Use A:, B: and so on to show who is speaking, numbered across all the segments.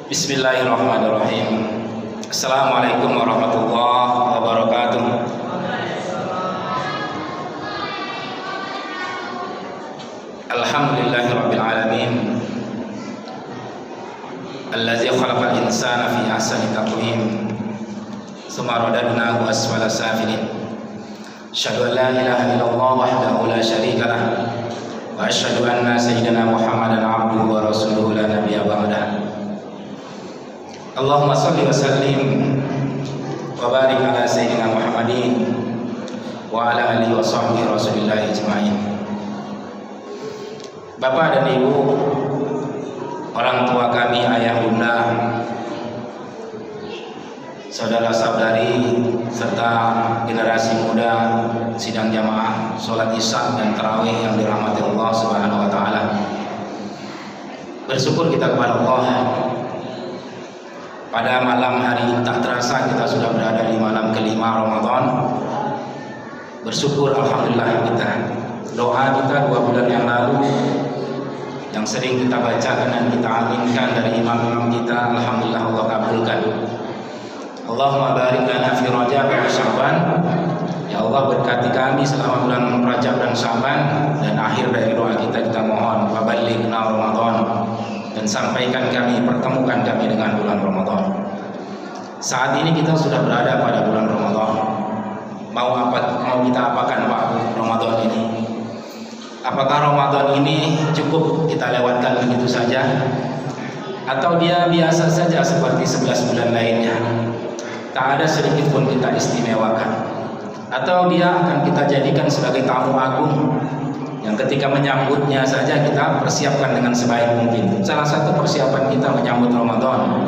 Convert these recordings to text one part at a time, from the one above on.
A: Bismillahirrahmanirrahim. Assalamualaikum warahmatullahi wabarakatuh. Alhamdulillahirabbil alamin. Allazi khalaqal insana fi ahsani taqwim. Tsumma radadnahu asfala safilin. Asyhadu an la ilaha illallah wahdahu la syarika lah. Wa asyhadu anna sayyidina Muhammadan abduhu wa rasuluhu la nabiyya ba'dah. Allahumma shalli wa sallim wa barik ala sayyidina Muhammadin wa ala alihi wa sahbihi rasulillah ajma'in. Bapak dan Ibu, orang tua kami, ayah bunda, saudara-saudari serta generasi muda sidang jamaah salat Isya dan tarawih yang dirahmati Allah Subhanahu wa taala. Bersyukur kita kepada Allah. Pada malam hari ini tak terasa kita sudah berada di malam kelima Ramadan. Bersyukur alhamdulillah kita. Doa kita 2 bulan yang lalu yang sering kita bacakan dan kita aminkan dari imam-imam kita, alhamdulillah Allah kabulkan. Allahumma barik lana fi Rajab wa Sya'ban. Ya Allah, berkati kami selama bulan Rajab dan Sya'ban, dan akhir dari doa kita mohon faballighna Ramadan, dan sampaikan kami, pertemukan kami dengan bulan Ramadan. Saat ini kita sudah berada pada bulan Ramadan. Mau kita apakan Pak Ramadan ini? Apakah Ramadan ini cukup kita lewatkan begitu saja, atau dia biasa saja seperti 11 bulan lainnya? Tak ada sedikit pun kita istimewakan, atau dia akan kita jadikan sebagai tamu agung yang ketika menyambutnya saja kita persiapkan dengan sebaik mungkin. Salah satu persiapan kita menyambut Ramadan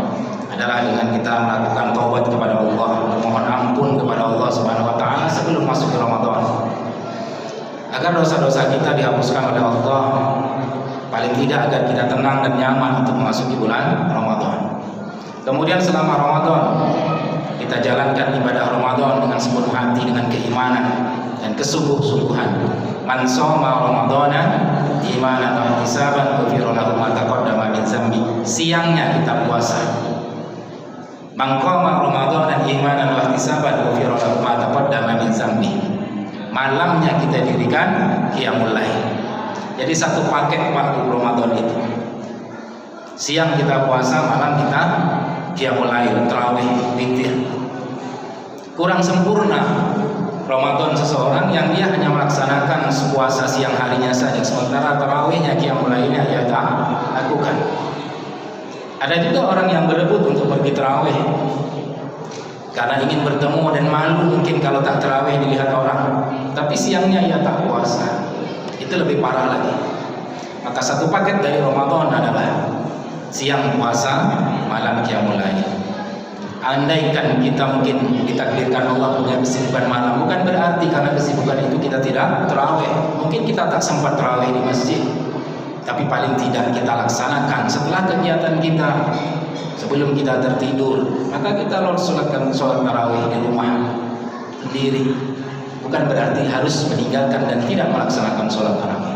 A: adalah dengan kita melakukan taubat kepada Allah, memohon ampun kepada Allah Subhanahu wa taala sebelum masuk ke Ramadan, agar dosa-dosa kita dihapuskan oleh Allah, paling tidak agar kita tenang dan nyaman untuk memasuki bulan Ramadan. Kemudian selama Ramadan kita jalankan ibadah Ramadan dengan sepenuh hati, dengan keimanan dan kesungguh-sungguhan. Man shoma Ramadana imanan wa ihtisaban ghufira lahu ma taqaddama min dzambi. Siangnya kita puasa. Man qama Ramadana imanan wa ihtisaban ghufira lahu ma taqaddama min dzambi. Malamnya kita dirikan qiyamul lail. Jadi satu paket waktu Ramadan itu. Siang kita puasa, malam kita qiyamul lail, tarawih, witir. Kurang sempurna Ramadan seseorang yang dia hanya melaksanakan puasa siang harinya saja, sementara tarawihnya, qiyamul lailnya dia tak lakukan. Ada juga orang yang berebut untuk pergi tarawih karena ingin bertemu dan malu mungkin kalau tak tarawih dilihat orang, tapi siangnya ia tak puasa. Itu lebih parah lagi. Maka satu paket dari Ramadan adalah siang puasa, malam qiyamul lail. Andaikan kita mungkin ditakdirkan Allah punya kesibukan malam, bukan berarti karena kesibukan itu kita tidak tarawih. Mungkin kita tak sempat tarawih di masjid, tapi paling tidak kita laksanakan setelah kegiatan kita, sebelum kita tertidur, maka kita sholatkan sholat tarawih di rumah sendiri. Bukan berarti harus meninggalkan dan tidak melaksanakan sholat tarawih.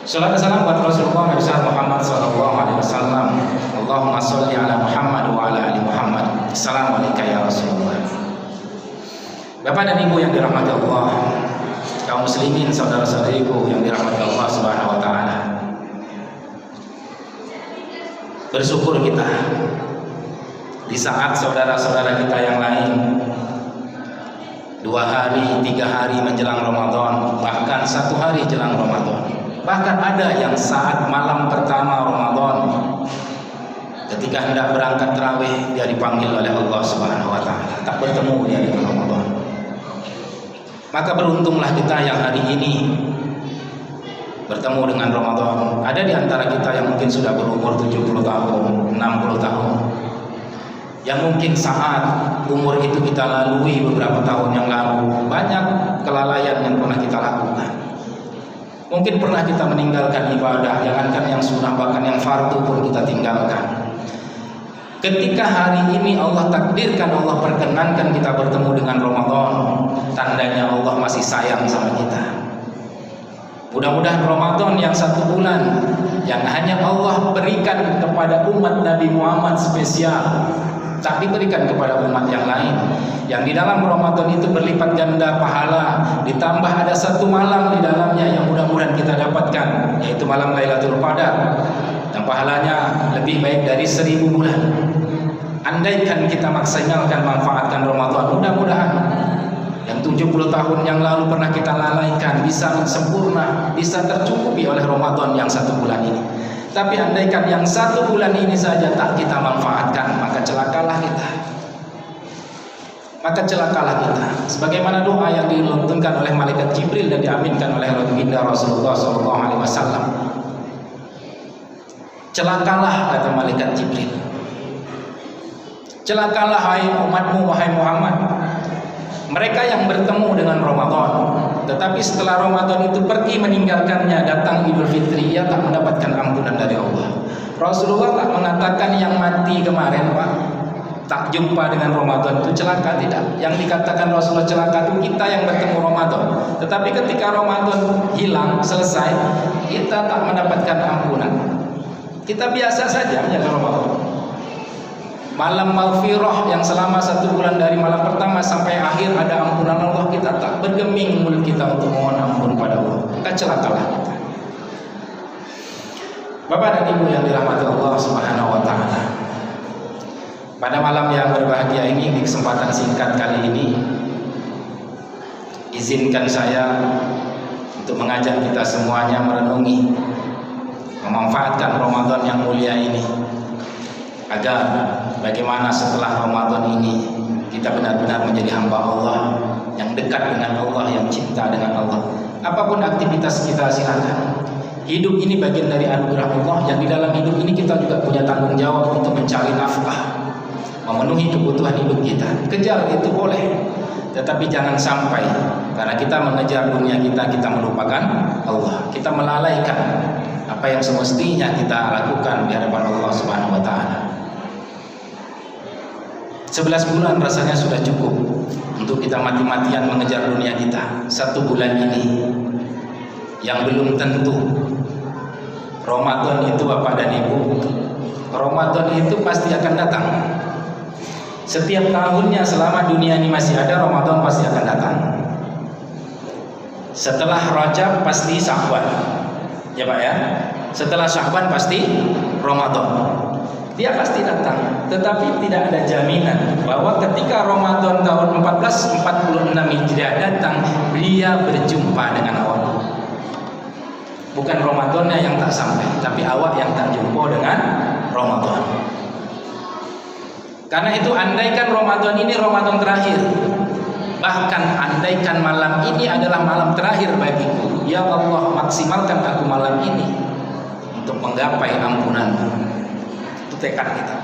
A: Salam dan salam buat Rasulullah Nabi Muhammad SAW. Allahumma sholli ala Muhammad wa ala ali Muhammad. Assalamualaikum ya Rasulullah. Bapak dan Ibu yang dirahmati Allah, kaum muslimin, saudara-saudariku yang dirahmati Allah Subhanahu wa taala. Bersyukur kita di saat saudara-saudara kita yang lain 2 hari, 3 hari menjelang Ramadan, bahkan 1 hari jelang Ramadan. Bahkan ada yang saat malam pertama Ramadan, ketika hendak berangkat tarawih, dia dipanggil oleh Allah Subhanahu wa taala, tak bertemu dia di Ramadan. Maka beruntunglah kita yang hari ini bertemu dengan Ramadan. Ada di antara kita yang mungkin sudah berumur 70 tahun, 60 tahun, yang mungkin saat umur itu kita lalui beberapa tahun yang lalu, banyak kelalaian yang pernah kita lakukan. Mungkin pernah kita meninggalkan ibadah, jangankan yang sunnah, bahkan yang fardu pun kita tinggalkan. Ketika hari ini Allah takdirkan, Allah perkenankan kita bertemu dengan Ramadan, tandanya Allah masih sayang sama kita. Mudah-mudahan Ramadan yang 1 bulan yang hanya Allah berikan kepada umat Nabi Muhammad spesial, tak diberikan kepada umat yang lain, yang di dalam Ramadan itu berlipat ganda pahala, ditambah ada 1 malam di dalamnya yang mudah-mudahan kita dapatkan, yaitu malam Lailatul Qadar, dan pahalanya lebih baik dari 1000 bulan. Andaikan kita maksimalkan manfaatkan Ramadan, mudah-mudahan yang 70 tahun yang lalu pernah kita lalaikan bisa sempurna, bisa tercukupi oleh Ramadan yang 1 bulan ini. Tapi andaikan yang 1 bulan ini saja tak kita manfaatkan, maka celakalah kita. Maka celakalah kita. Sebagaimana doa yang dilantunkan oleh malaikat Jibril dan diaminkan oleh baginda Rasulullah SAW. Celakalah, kata malaikat Jibril. Celakalah hai umatmu, wahai Muhammad. Mereka yang bertemu dengan Ramadan, tetapi setelah Ramadan itu pergi meninggalkannya, datang Idul Fitri, ia tak mendapatkan ampunan dari Allah. Rasulullah tak mengatakan yang mati kemarin, Pak, tak jumpa dengan Ramadan itu celaka, tidak. Yang dikatakan Rasulullah celaka itu kita yang bertemu Ramadan. Tetapi ketika Ramadan hilang, selesai, kita tak mendapatkan ampunan. Kita biasa saja menjaga Ramadan. Malam maghfirah yang selama 1 bulan dari malam pertama sampai akhir ada ampunan Allah, kita tak bergeming mulut kita untuk mohon ampun pada Allah. Maka celakalah kita. Bapak dan Ibu yang dirahmati Allah Subhanahu wa taala. Pada malam yang berbahagia ini, di kesempatan singkat kali ini, izinkan saya untuk mengajak kita semuanya merenungi, memanfaatkan Ramadan yang mulia ini, agar bagaimana setelah Ramadan ini kita benar-benar menjadi hamba Allah yang dekat dengan Allah, yang cinta dengan Allah. Apapun aktivitas kita silakan. Hidup ini bagian dari anugerah Allah, yang di dalam hidup ini kita juga punya tanggung jawab untuk mencari nafkah, memenuhi kebutuhan hidup kita. Kejar itu boleh, tetapi jangan sampai karena kita mengejar dunia kita melupakan Allah. Kita melalaikan apa yang semestinya kita lakukan di hadapan Allah Subhanahu wa taala. 11 bulan rasanya sudah cukup untuk kita mati-matian mengejar dunia kita. 1 bulan ini yang belum tentu. Ramadan itu Bapak dan Ibu, Ramadan itu pasti akan datang. Setiap tahunnya selama dunia ini masih ada, Ramadan pasti akan datang. Setelah Rajab pasti Sya'ban, ya Pak ya. Setelah Sya'ban pasti Ramadan. Dia pasti datang, tetapi tidak ada jaminan bahwa ketika Ramadan tahun 1446 Hijriah datang, dia berjumpa dengan awak. Bukan Ramadannya yang tak sampai, tapi awak yang tak jumpa dengan Ramadan. Karena itu andaikan Ramadan ini Ramadan terakhir, bahkan andaikan malam ini adalah malam terakhir bagiku, ya Allah, maksimalkan aku malam ini untuk menggapai ampunan-Mu. Tekad kita.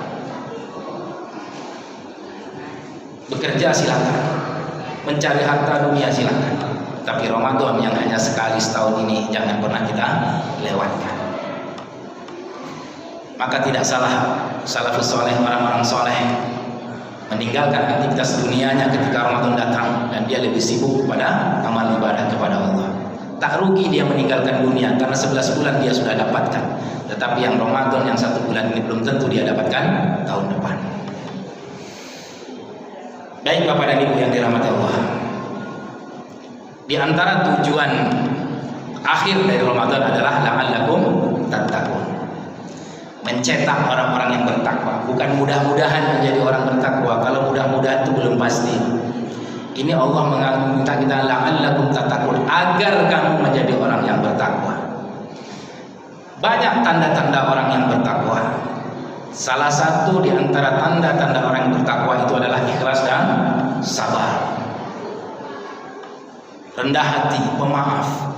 A: Bekerja silakan, mencari harta dunia silakan, tapi Ramadan yang hanya sekali setahun ini jangan pernah kita lewatkan. Maka tidak salah salafus soleh, orang-orang soleh meninggalkan aktivitas dunianya ketika Ramadan datang dan dia lebih sibuk pada amal ibadah kepada Allah. Tak rugi dia meninggalkan dunia karena 11 bulan dia sudah dapatkan. Tetapi yang Ramadan yang 1 bulan ini belum tentu dia dapatkan tahun depan. Baik Bapak dan Ibu yang dirahmati Allah, di antara tujuan akhir dari Ramadan adalah la'allakum tattaqun, mencetak orang-orang yang bertakwa. Bukan mudah-mudahan menjadi orang bertakwa. Kalau mudah-mudahan itu belum pasti. Ini Allah meminta kita la'allakum tattaqun, agar kamu menjadi orang yang bertakwa. Banyak tanda-tanda orang yang bertakwa. Salah satu di antara tanda-tanda orang yang bertakwa itu adalah ikhlas dan sabar, rendah hati, pemaaf.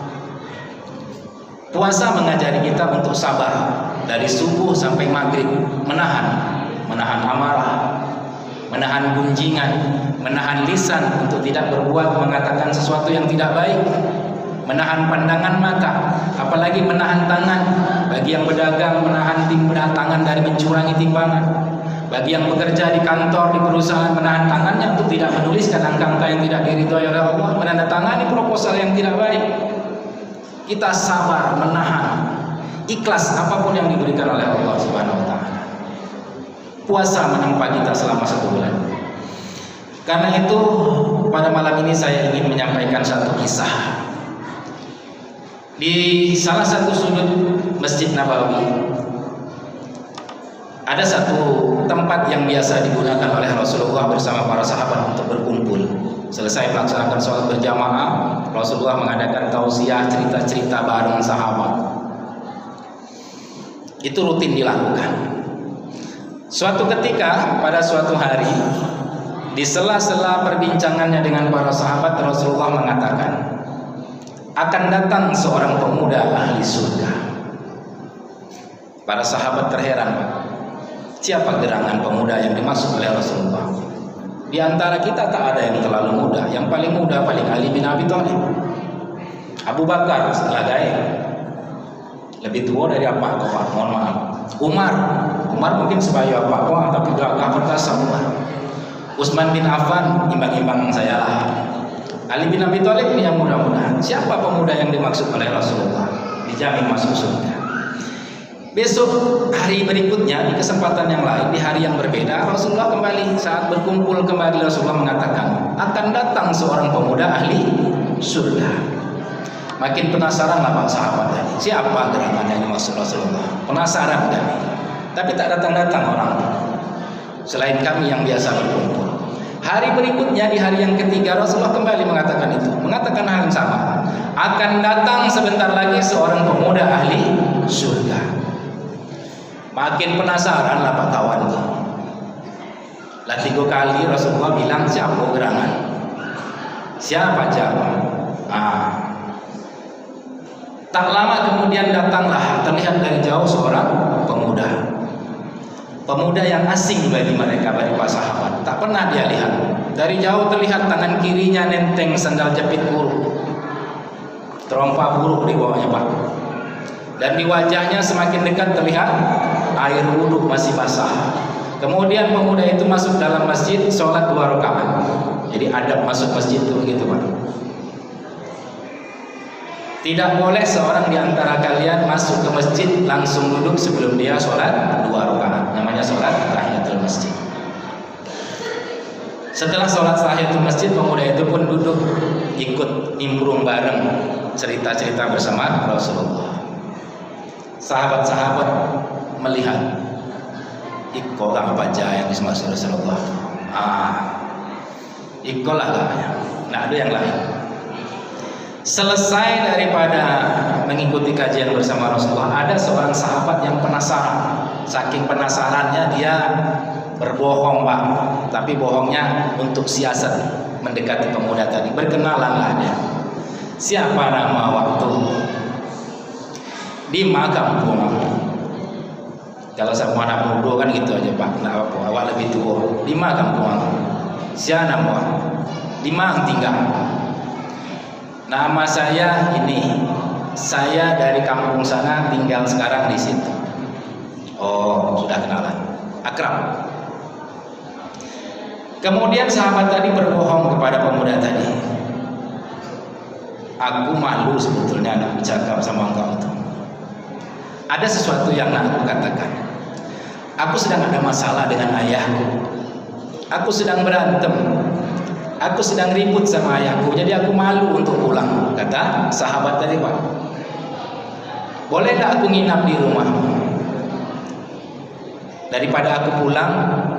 A: Puasa mengajari kita untuk sabar dari subuh sampai maghrib, menahan amarah, menahan gunjingan, menahan lisan untuk tidak berbuat mengatakan sesuatu yang tidak baik, menahan pandangan mata, apalagi menahan tangan. Bagi yang berdagang, menahan tangan dari mencurangi timbangan. Bagi yang bekerja di kantor, di perusahaan, menahan tangannya untuk tidak menuliskan angka-angka yang tidak diridhoi oleh Allah, menandatangani proposal yang tidak baik. kita sabar, menahan, ikhlas apapun yang diberikan oleh Allah Subhanahu wa taala. Puasa menempa kita selama 1 bulan. Karena itu pada malam ini saya ingin menyampaikan satu kisah. Di salah satu sudut Masjid Nabawi ada satu tempat yang biasa digunakan oleh Rasulullah bersama para sahabat untuk berkumpul. Selesai melaksanakan sholat berjamaah, Rasulullah mengadakan tausiah, cerita-cerita bareng sahabat. Itu rutin dilakukan. Suatu ketika pada suatu hari, di sela-sela perbincangannya dengan para sahabat, Rasulullah mengatakan, akan datang seorang pemuda ahli surga. Para sahabat terheran, siapa gerangan pemuda yang dimaksud oleh Rasulullah? Di antara kita tak ada yang terlalu muda. Yang paling muda paling Ali bin Abi Thalib. Abu Bakar sebagai lebih tua dari apa? Mohon maaf. Umar mungkin sebagai apa? Wah, tapi gak perkasa Umar. Utsman bin Affan imbang-imbang saya lah. Ali bin Abi Thalib ini yang muda-muda. Siapa pemuda yang dimaksud oleh Rasulullah? Dijamin masuk surga. Besok hari berikutnya, di kesempatan yang lain, di hari yang berbeda, Rasulullah kembali, saat berkumpul kembali, Rasulullah mengatakan akan datang seorang pemuda ahli surga. Makin penasaran lah Pak sahabat tadi, siapa gerangan yang dimaksud Rasulullah? Penasaran kami, tapi tak datang-datang orang selain kami yang biasa berkumpul. Hari berikutnya, di hari yang ketiga, Rasulullah kembali mengatakan itu, mengatakan hal yang sama, akan datang sebentar lagi seorang pemuda ahli surga. Makin penasaran lah Pak kawan itu. Lah 3 kali Rasulullah bilang siapa gerangan, siapa jawab. Tak lama kemudian datanglah, terlihat dari jauh seorang pemuda yang asing bagi mereka, bagi para sahabat. Tak pernah dia lihat. Dari jauh terlihat tangan kirinya nenteng sandal jepit buruk, terompa buruk di bawahnya Pak. Dan di wajahnya semakin dekat terlihat air wudhu masih basah. Kemudian pemuda itu masuk dalam masjid, sholat 2 rakaat. Jadi adab masuk masjid itu begitu Pak. Tidak boleh seorang di antara kalian masuk ke masjid langsung duduk sebelum dia sholat 2 rakaat. Namanya sholat tahiyatul masjid. Setelah sholat tahiyatul masjid, pemuda itu pun duduk ikut nimbrung bareng, cerita-cerita bersama Rasulullah. Sahabat-sahabat melihat, iko lah apa aja yang dimaksud Rasulullah. Iko lah katanya. Nah ada yang lain. Selesai daripada mengikuti kajian bersama Rasulullah, ada seorang sahabat yang penasaran. Saking penasarannya dia berbohong Pak, tapi bohongnya untuk siasat mendekati pemuda tadi. Berkenalanlah dia. Siapa nama waktu di makam kampung. Kalau sama anak muda kan gitu aja Pak, nak apa, awak lebih tua. Di makam kampung. Siapa nama? Di mana tinggal? Nama saya ini. Saya dari kampung sana, tinggal sekarang di situ. Oh, sudah kenalan. Akrab. Kemudian sahabat tadi berbohong kepada pemuda tadi. Aku malu sebetulnya nak bicara sama engkau itu. Ada sesuatu yang nak aku katakan. Aku sedang ada masalah dengan ayahku. Aku sedang berantem. Aku sedang ribut sama ayahku. Jadi aku malu untuk pulang. Kata sahabat tadi Pak. Boleh tak aku nginap di rumah? Daripada aku pulang,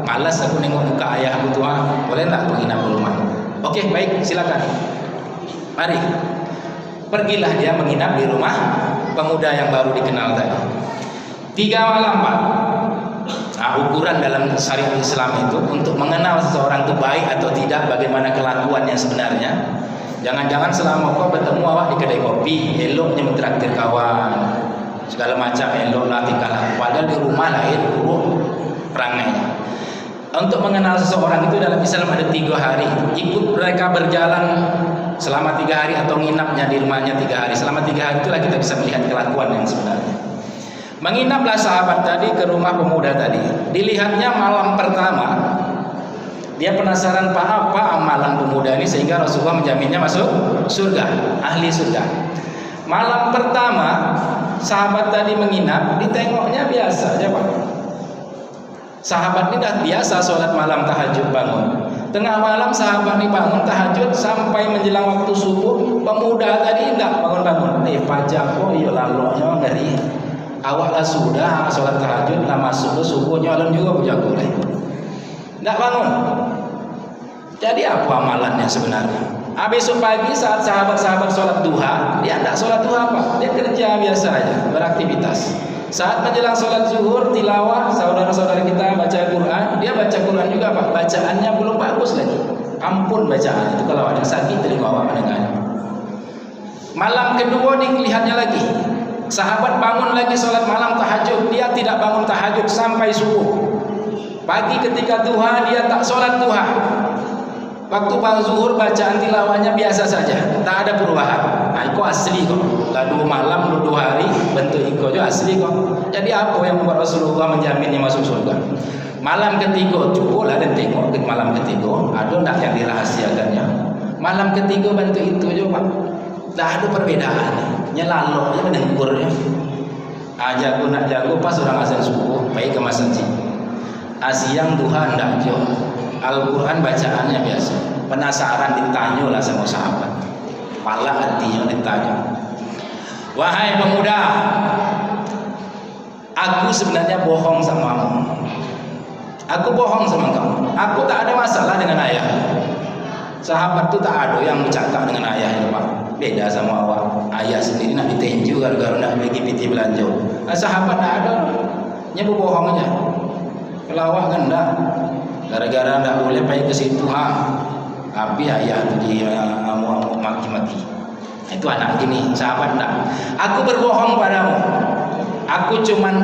A: malas aku nengok muka ayahku tua. Boleh tak aku nginap di rumah? Oke, baik, silakan. Mari. Pergilah dia menginap di rumah pemuda yang baru dikenal tadi. 3 malam Pak. Nah, ukuran dalam syariat Islam itu untuk mengenal seseorang itu baik atau tidak, bagaimana kelakuannya sebenarnya. Jangan-jangan selama kau bertemu awak di kedai kopi, eloknya mentraktir kawan, segala macam eloklah tingkah laku. Padahal di rumah lain buruk perangainya. Untuk mengenal seseorang itu dalam Islam ada 3 hari. Ikut mereka berjalan selama 3 hari atau nginapnya di rumahnya 3 hari. Selama 3 hari itulah kita bisa melihat kelakuan yang sebenarnya. Menginaplah sahabat tadi ke rumah pemuda tadi. Dilihatnya malam pertama, dia penasaran apa amalan pemuda ini sehingga Rasulullah menjaminnya masuk surga, ahli surga. Malam pertama sahabat tadi menginap, ditengoknya biasa aja Pak. Sahabat ini dah biasa sholat malam tahajud bangun. Tengah malam sahabat ini bangun tahajud sampai menjelang waktu subuh. Pemuda tadi tidak bangun-bangun. Pajak iya laloknya dari awak lah sudah sholat tahajud lah masuk ke subuh nyalon juga bujaku lah. Tidak bangun. Jadi apa amalannya sebenarnya? Besok pagi saat sahabat-sahabat sholat duha, dia tidak sholat duha Pak, dia kerja biasa aja, beraktivitas. Saat menjelang sholat zuhur, tilawah, saudara-saudara kita baca Quran, dia baca Quran juga Pak, bacaannya belum bagus lagi. Ampun bacaan itu kalau ada sakit telinga awak mendengarnya. Malam kedua dilihatnya lagi, sahabat bangun lagi sholat malam tahajud, dia tidak bangun tahajud sampai subuh. Pagi ketika duha dia tak sholat duha. Waktu zuhur bacaan tilawahnya biasa saja, tak ada perubahan. Nah, itu asli kok. Lalu malam, lalu hari, bentuk itu juga asli kok. Jadi apa yang membuat Rasulullah menjaminnya masuk surga? Malam ketiga, cukup lah dan tengok ke malam ketiga, ada tak yang dirahasiakannya? Malam ketiga bentuk itu juga Pak. Tak ada perbedaan. Nyelaloknya menengkurnya. Jago nak jago pas orang azan subuh, baik ke masjid. Siang duha ndak jauh. Al-Quran bacaannya biasa. Penasaran ditanya lah sama sahabat. Pala hatinya ditanya. Wahai pemuda, aku sebenarnya bohong sama kamu. Aku bohong sama kamu. Aku tak ada masalah dengan ayah. Sahabat tu tak ada yang bercakap dengan ayah itu Pak. Beda sama awak. Ayah sendiri nak ditenju gara-gara nak bagi piti belanja. Sahabat tak ada. Nya bohong aja. Kalau awak kan enggak. Gara-gara tidak boleh pergi ke situ habis ayah itu diamuk-amuk maki-maki. Itu anak gini, sahabat tidak. Aku berbohong padamu. Aku cuman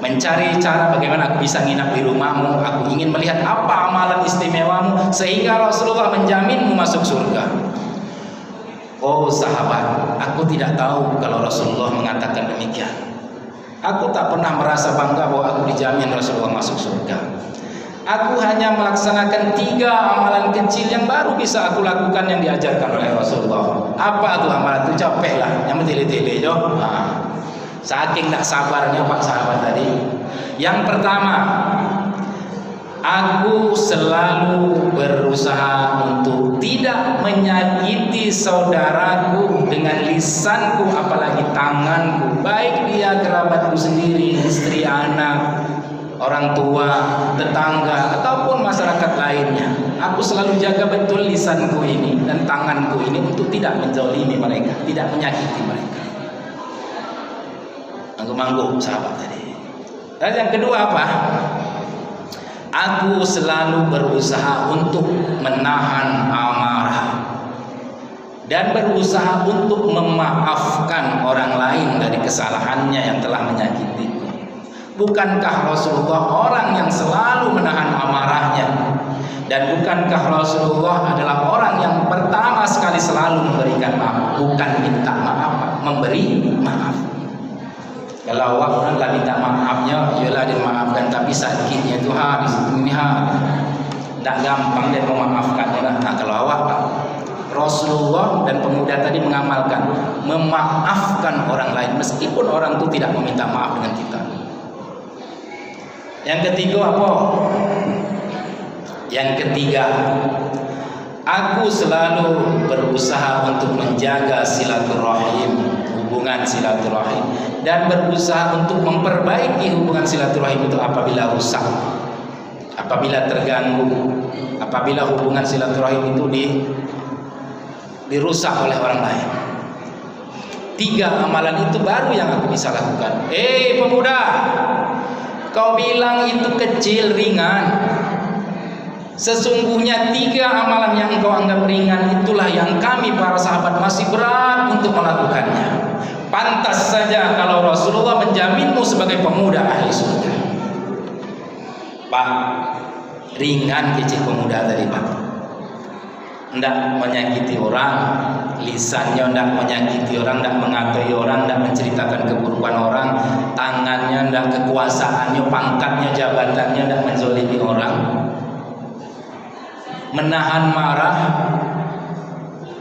A: mencari cara bagaimana aku bisa nginap di rumahmu. Aku ingin melihat apa amalan istimewamu sehingga Rasulullah menjaminmu masuk surga. Oh sahabat, aku tidak tahu kalau Rasulullah mengatakan demikian. Aku tak pernah merasa bangga bahwa aku dijamin Rasulullah masuk surga. Aku hanya melaksanakan 3 amalan kecil yang baru bisa aku lakukan yang diajarkan oleh Rasulullah. Apa tuh amalan itu? Capek lah, yang bertele-tele jo. Saking tak sabarnya Pak sahabat tadi. Yang pertama, aku selalu berusaha untuk tidak menyakiti saudaraku dengan lisanku apalagi tanganku, baik dia kerabatku sendiri, istri, anak, orang tua, tetangga, ataupun masyarakat lainnya. Aku selalu jaga betul lisanku ini dan tanganku ini untuk tidak menzalimi mereka, tidak menyakiti mereka. Manggu-manggu sahabat tadi. Dan yang kedua apa? Aku selalu berusaha untuk menahan amarah dan berusaha untuk memaafkan orang lain dari kesalahannya yang telah menyakitiku. Bukankah Rasulullah orang yang selalu menahan amarahnya? Dan bukankah Rasulullah adalah orang yang pertama sekali selalu memberikan maaf? Bukan minta maaf, memberi maaf. Kalau orang lah minta maafnya, ialah dia maafkan, tapi sakitnya itu habis ini tidak gampang dia memaafkan. Nah, kalau awak Rasulullah dan pemuda tadi mengamalkan memaafkan orang lain meskipun orang itu tidak meminta maaf dengan kita. Yang ketiga apa? Yang ketiga, aku selalu berusaha untuk menjaga silaturahim, hubungan silaturahim, dan berusaha untuk memperbaiki hubungan silaturahim itu apabila rusak, apabila terganggu, apabila hubungan silaturahim itu dirusak oleh orang lain. 3 amalan itu baru yang aku bisa lakukan. Pemuda, kau bilang itu kecil, ringan. Sesungguhnya 3 amalan yang kau anggap ringan itulah yang kami para sahabat masih berat untuk melakukannya. Pantas saja kalau Rasulullah menjaminmu sebagai pemuda ahli surga. Pak, ringan kecil pemuda tadi Pak. Tidak menyakiti orang, lisannya tidak menyakiti orang, tidak mengatai orang, tidak menceritakan keburukan orang, tangannya tidak, kekuasaannya, pangkatnya, jabatannya tidak menzolimi orang, menahan marah,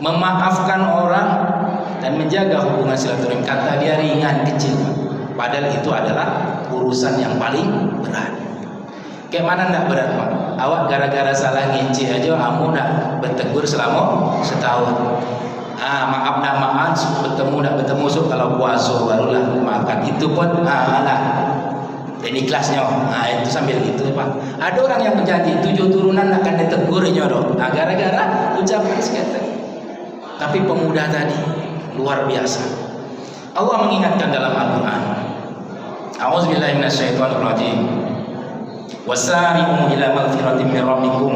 A: memaafkan orang, dan menjaga hubungan silaturahim. Kata dia ringan, kecil, padahal itu adalah urusan yang paling berat. Kayak mana ndak berat, Pak? Awak gara-gara salah nginci aja kamu ndak bertegur selama setahun. Maaf ndak maaf, bertemu ndak bertemu kalau puasa barulah maafkan. Itu pun alah. Dan ikhlasnya, itu sambil gitu, Pak. Ada orang yang berjanji 7 turunan akan ditegurnya, dong. Gara-gara ucapan sekata. Tapi pemuda tadi luar biasa. Allah mengingatkan dalam Al-Quran. A'udzubillahi minasyaitonirrajim. Wasari'u ila maghfiratin min rabbikum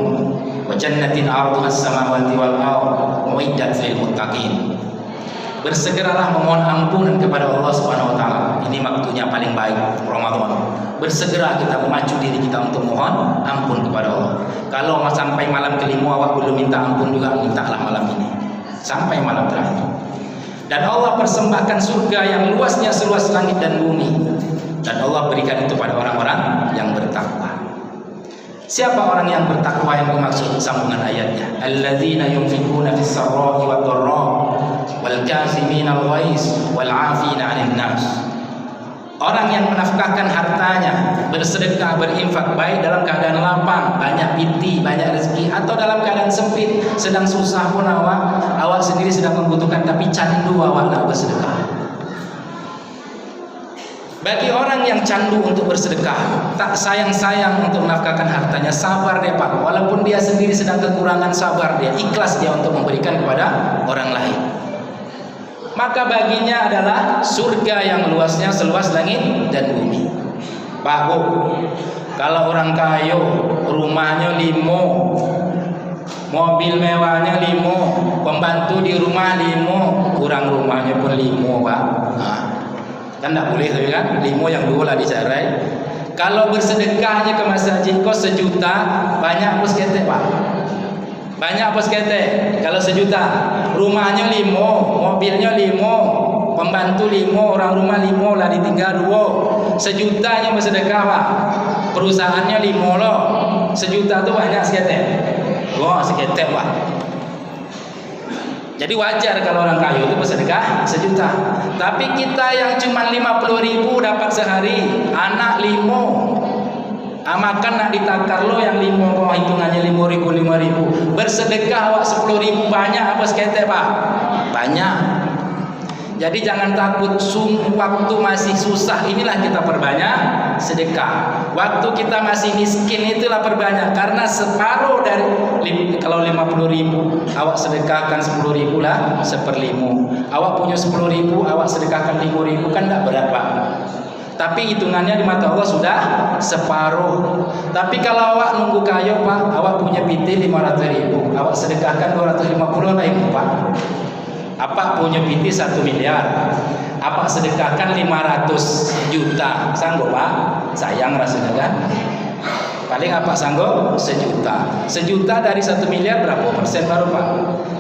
A: wa jannatin 'arduha as-samawati wal ardh uiddat lil muttaqin. Bersegeralah memohon ampunan kepada Allah Subhanahu wa taala. Ini waktunya paling baik, Ramadan. Bersegera kita memacu diri kita untuk mohon ampun kepada Allah. Kalau sampai malam kelima awak belum minta ampun juga, mintalah malam ini sampai malam terakhir. Dan Allah persembahkan surga yang luasnya seluas langit dan bumi. Dan Allah berikan itu pada orang-orang yang bertakwa. Siapa orang yang bertakwa yang dimaksud sambungan ayatnya? Alladzina yunfiquna fis sarra'i wad dharra wal kaazimina al-ghaiz wal 'afina 'anil nas. Orang yang menafkahkan hartanya, bersedekah, berinfak, baik dalam keadaan lapang, banyak piti, banyak rezeki, atau dalam keadaan sempit, sedang susah pun awak sendiri sedang membutuhkan, tapi candu awak nak bersedekah. Bagi orang yang candu untuk bersedekah, tak sayang-sayang untuk menafkahkan hartanya, sabar dia, Pak. Walaupun dia sendiri sedang kekurangan, sabar dia, ikhlas dia untuk memberikan kepada orang lain. Maka baginya adalah surga yang luasnya seluas langit dan bumi. Pak Bu, kalau orang kaya rumahnya 5, mobil mewahnya 5, pembantu di rumah 5, kurang rumahnya pun 5, Pak. Kan tidak boleh, tapi kan 5 yang 2 lah dicerai. Kalau bersedekahnya ke masjid kos 1 juta, banyak bos ketek, Pak. Banyak bos ketek. Kalau 1 juta, rumahnya 5, mobilnya 5, pembantu 5, orang rumah 5 lah ditinggal 2. 1 jutanya bersedekah, Pak. Perusahaannya 5 loh. 1 juta tu banyak seketek. Wah, seketek, Pak. Jadi wajar kalau orang kaya itu bersedekah 1 juta. Tapi kita yang cuma 50.000 dapat sehari, anak 5, makan nak ditakar lo yang 5, hitungannya 5.000. Bersedekah awak 10.000, banyak apa seketek, Pak? Banyak. Jadi jangan takut, waktu masih susah inilah kita perbanyak sedekah. Waktu kita masih miskin itulah perbanyak, karena separuh dari kalau 50.000 awak sedekahkan 10.000 lah 1/5. Awak punya 10.000 awak sedekahkan 5.000, kan tak berat, Pak. Tapi hitungannya di mata Allah sudah separuh. Tapi kalau awak nunggu kaya, Pak, awak punya PT 500.000, awak sedekahkan 250.000, Pak. Apa punya PT 1 miliar, apa sedekahkan 500 juta, sanggup, Pak? Sayang rasanya kan. Paling apa sanggup 1 juta. 1 juta dari 1 miliar berapa persen baru, Pak?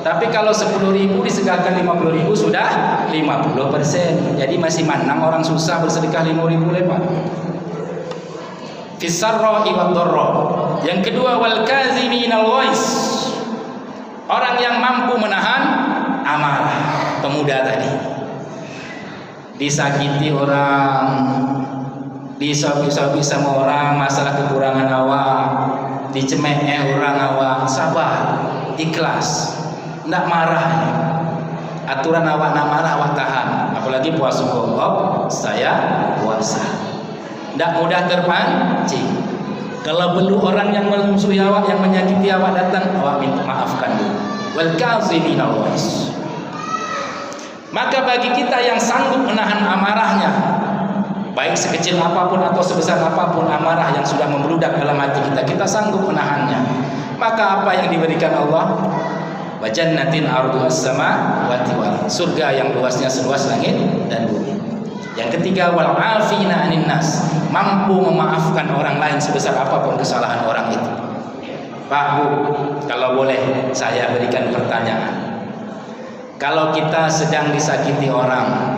A: Tapi kalau 10.000 disedekahkan 50.000 sudah 50%. Jadi masih manang orang susah bersedekah 5.000 Pak. Fisarra wad dharra. Yang kedua, wal kaziminal ghaiz. Orang yang mampu menahan amarah. Pemuda tadi disakiti orang, disabi-sabi sama orang, masalah kekurangan awak, dicemeh orang awak, sabar, ikhlas, ndak marah. Aturan awak nak marah awak tahan. Apalagi puasa Allah, saya puasa. Ndak mudah terpancing. Kalau perlu orang yang memusuhi awak, yang menyakiti awak datang, awak minta maafkan dulu. Wal kaziminal ghaiz. Maka bagi kita yang sanggup menahan amarahnya, baik sekecil apapun atau sebesar apapun amarah yang sudah membludak dalam hati kita, kita sanggup menahannya. Maka apa yang diberikan Allah? Wa jannatin 'arduhas samawati wal ardh. Surga yang luasnya seluas langit dan bumi. Yang ketiga, wal 'afina 'anil nas. Mampu memaafkan orang lain sebesar apapun kesalahan orang itu. Pak Bu, kalau boleh saya berikan pertanyaan. Kalau kita sedang disakiti orang,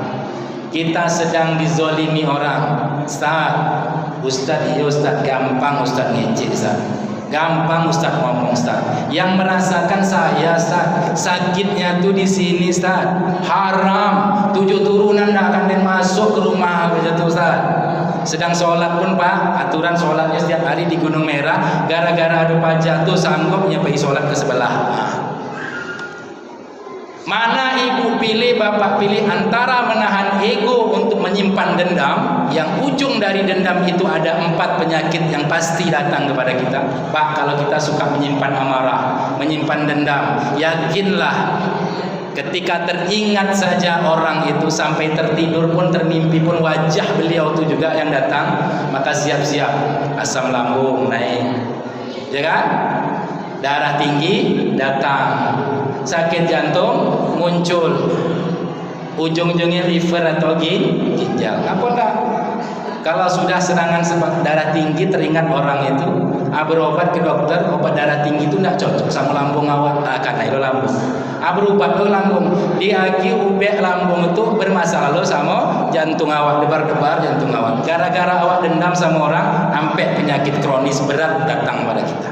A: kita sedang dizolimi orang, Ustaz, iya Ustaz, gampang Ustaz ngecek Ustaz. Gampang Ustaz ngomong Ustaz. Yang merasakan saya Ustaz, sakitnya tuh di sini Ustaz. Haram, 7 turunan nggak akan masuk ke rumah begitu Ustaz. Sedang sholat pun Pak, aturan sholatnya setiap hari di Gunung Merah, gara-gara ada pajak tuh sanggup pergi sholat ke sebelah. Mana ibu pilih, bapak pilih antara menahan ego untuk menyimpan dendam, yang ujung dari dendam itu ada 4 penyakit yang pasti datang kepada kita. Pak, kalau kita suka menyimpan amarah, menyimpan dendam, yakinlah ketika teringat saja orang itu, sampai tertidur pun, termimpi pun wajah beliau itu juga yang datang, maka siap-siap asam lambung naik, ya kan? Darah tinggi datang, sakit jantung muncul, ujung-ujungnya liver atau ginjal. Apa enggak? Kalau sudah serangan sebab darah tinggi, teringat orang itu, berobat ke dokter, obat darah tinggi itu enggak cocok sama lambung awak, karena itu lambung. Berobat ke lambung, diagi ubek lambung itu bermasalah lo sama jantung awak, debar-debar jantung awak. Gara-gara awak dendam sama orang, sampai penyakit kronis berat datang pada kita.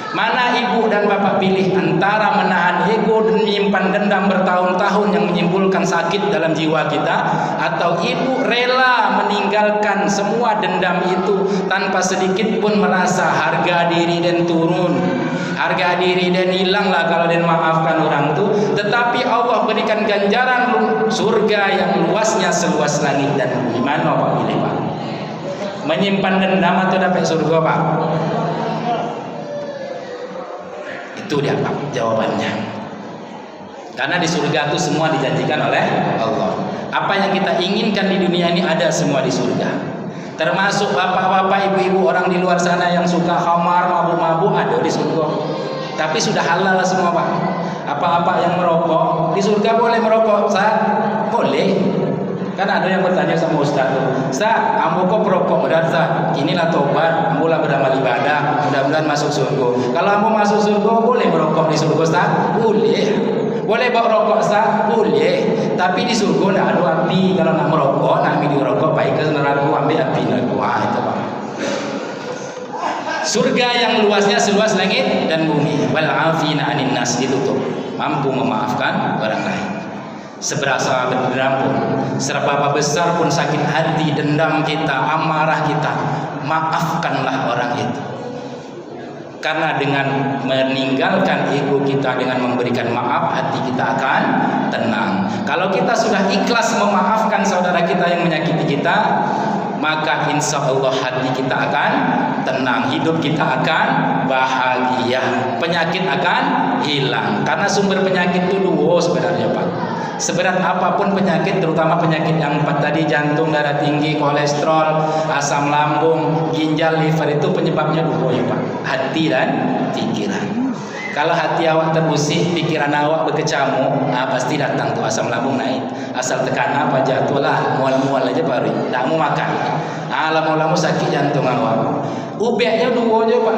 A: Mana ibu dan bapak pilih antara menahan ego dan menyimpan dendam bertahun-tahun yang menimbulkan sakit dalam jiwa kita, atau ibu rela meninggalkan semua dendam itu tanpa sedikit pun merasa harga diri dan turun, harga diri dan hilanglah kalau dan maafkan orang itu, tetapi Allah berikan ganjaran surga yang luasnya seluas langit dan bumi. Mana Pak pilih Pak? Menyimpan dendam atau dapat surga Pak? Itu dia Pak jawabannya. Karena di surga itu semua dijanjikan oleh Allah. Apa yang kita inginkan di dunia ini ada semua di surga. Termasuk bapak-bapak, ibu-ibu, orang di luar sana yang suka khamar, mabuk-mabuk, ada di surga. Tapi sudah halal semua Pak. Apa-apa yang merokok di surga boleh merokok Ustaz? Boleh. Kan ada yang bertanya sama Ustaz tuh, Ustaz, ambo kok perokok berat Ustaz? Inilah tobat, ambo lah beramal ibadah, mudah-mudahan masuk surga. Kalau ambo masuk surga, boleh merokok di surga Ustaz? Boleh. Boleh bawa rokok Ustaz? Boleh. Tapi di surga tidak ada api. Kalau nak merokok, nak ambil rokok, baik ke neraka, ambil api neraka. Itu Pak. Surga yang luasnya seluas langit dan bumi. Wal afina anin nas, ditutup, mampu memaafkan orang lain. Seberapa dendam pun, seberapa besar pun sakit hati, dendam kita, amarah kita, maafkanlah orang itu. Karena dengan meninggalkan ego kita, dengan memberikan maaf, hati kita akan tenang. Kalau kita sudah ikhlas memaafkan saudara kita yang menyakiti kita, maka insya Allah hati kita akan tenang, hidup kita akan bahagia, penyakit akan hilang. Karena sumber penyakit itu dua sebenarnya Pak. Seberat apapun penyakit, terutama penyakit yang 4 tadi, jantung, darah tinggi, kolesterol, asam lambung, ginjal, liver, itu penyebabnya dua ya Pak, hati dan pikiran. Kalau hati awak terusik, pikiran awak berkecamuk, pasti datang tuh asam lambung naik. Asal tekanan apa jatuh lah, mual-mual aja baru, tak mau makan. Lama-lama sakit jantung awak. Ubeknya dua aja Pak.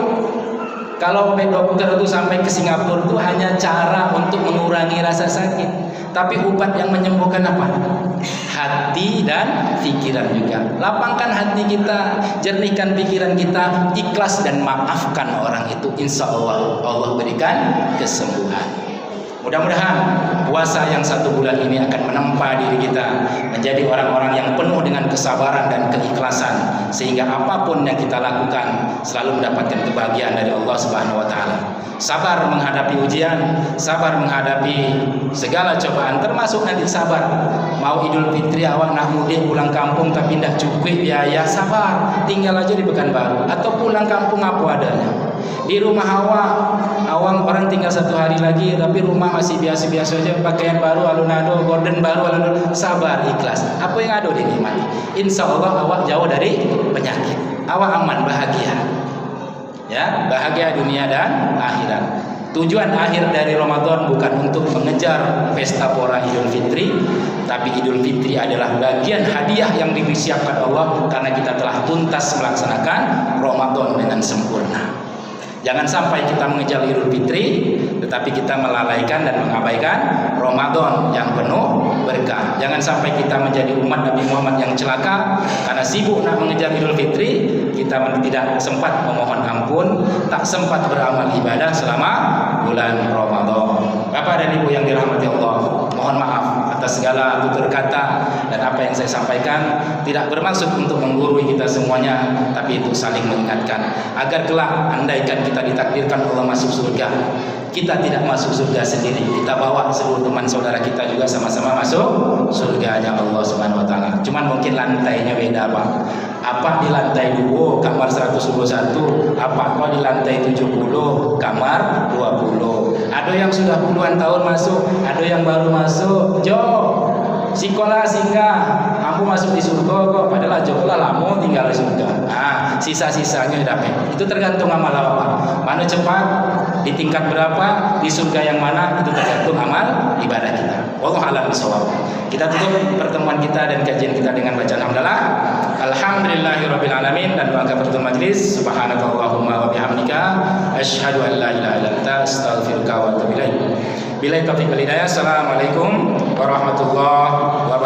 A: Kalau dokter itu sampai ke Singapura itu hanya cara untuk mengurangi rasa sakit. Tapi obat yang menyembuhkan apa? Hati dan pikiran juga. Lapangkan hati kita, jernihkan pikiran kita, ikhlas dan maafkan orang itu. Insya Allah Allah berikan kesembuhan. Mudah-mudahan puasa yang 1 bulan ini akan menempa diri kita menjadi orang-orang yang penuh dengan kesabaran dan keikhlasan, sehingga apapun yang kita lakukan selalu mendapatkan kebahagiaan dari Allah Subhanahu wa taala. Sabar menghadapi ujian, sabar menghadapi segala cobaan, termasuk nanti sabar mau Idul Fitri awak nak mudik pulang kampung tapi tidak cukup biaya, sabar, tinggal aja di Pekanbaru atau pulang kampung apa adanya. Di rumah awang orang tinggal 1 hari lagi, tapi rumah masih biasa-biasa aja, pakaian baru, alun-alun, gorden baru, alun-alun. Sabar, ikhlas. Apa yang ada dinikmati. Insya Allah awak jauh dari penyakit, awak aman, bahagia. Ya, bahagia dunia dan akhirat. Tujuan akhir dari Ramadan bukan untuk mengejar pesta pora Idul Fitri, tapi Idul Fitri adalah bagian hadiah yang disiapkan Allah karena kita telah tuntas melaksanakan Ramadan dengan sempurna. Jangan sampai kita mengejar Idul Fitri tetapi kita melalaikan dan mengabaikan Ramadan yang penuh berkah. Jangan sampai kita menjadi umat Nabi Muhammad yang celaka karena sibuk nak mengejar Idul Fitri, kita tidak sempat memohon ampun, tak sempat beramal ibadah selama bulan Ramadan. Bapak dan Ibu yang dirahmati Allah, mohon maaf atas segala tutur kata dan apa yang saya sampaikan tidak bermaksud untuk menggurui kita semuanya, tapi itu saling mengingatkan agar kelak andaikan kita ditakdirkan Allah masuk surga, kita tidak masuk surga sendiri, kita bawa seluruh teman saudara kita juga sama-sama masuk surganya Allah Subhanahu wa taala. Cuman mungkin lantainya beda, Pak. Apa di lantai 2 kamar 121, apa di lantai 70 kamar 20. Ada yang sudah puluhan tahun masuk, ada yang baru masuk. Jo, sekolah singgah, aku masuk di surga kok, padahal Jo lah lama tinggal di surga. Nah, sisa-sisanya dapat. Itu tergantung amal apa. Mana cepat, di tingkat berapa, di surga yang mana, itu tergantung amal ibadah kita. Wallahu a'lam bishawab. Kita tutup pertemuan kita dan kajian kita dengan bacaan hamdalah. Alhamdulillahirabbil alamin, dan doa kafaratul majlis. Subhanakallahumma wa bihamdika asyhadu an la ilaha illa anta astaghfiruka wa atubu ilaik. Billahi taufiq wal hidayah. Assalamualaikum warahmatullahi wabarakatuh.